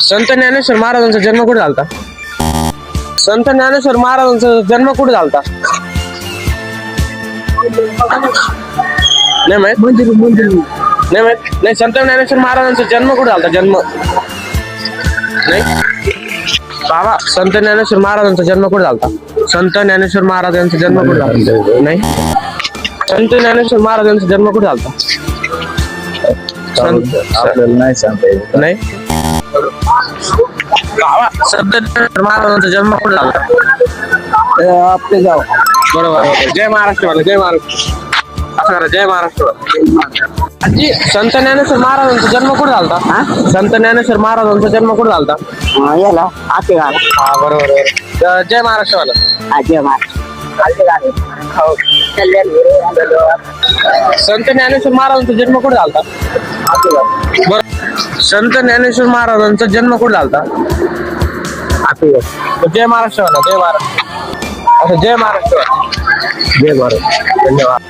संत ज्ञानेश्वर महाराजांचा जन्म कुठे झालता? संत ज्ञानेश्वर महाराजांचा जन्म कुठे झालता? नाही माहित? नाही माहित? नाही, संत ज्ञानेश्वर महाराजांचा जन्म कुठे झालता? जन्म नाही बाबा, संत ज्ञानेश्वर महाराजांचा जन्म कुठे झालता? संत ज्ञानेश्वर महाराजांचा जन्म कुठे झालता? नाही. संत ज्ञानेश्वर महाराजांचा जन्म कुठे झालता? आपल्याला नाही सांगता येत. नाही बाबा, संत ज्ञानेश्वर महाराजांचा जन्म कुठे झालता? आपले गाव बरोबर. जय महाराष्ट्र वाला, जय महाराष्ट्र. असं करा, जय महाराष्ट्र वाला. आजी, संत ज्ञानेश्वर महाराजांचा जन्म कुठे झालता? संत ज्ञानेश्वर महाराजांचा जन्म कुठे झालता? याला आते गाव. हा बरोबर. जय महाराष्ट्र वाला. आजे हो. संत ज्ञानेश्वर महाराजांचा जन्म कुठे झालता? बरं. संत ज्ञानेश्वर महाराजांचा जन्म कुठे झालता? जय महाराष्ट्र वाला, जय महाराष्ट्र. असं जय महाराष्ट्र वाला. जय भारत. धन्यवाद.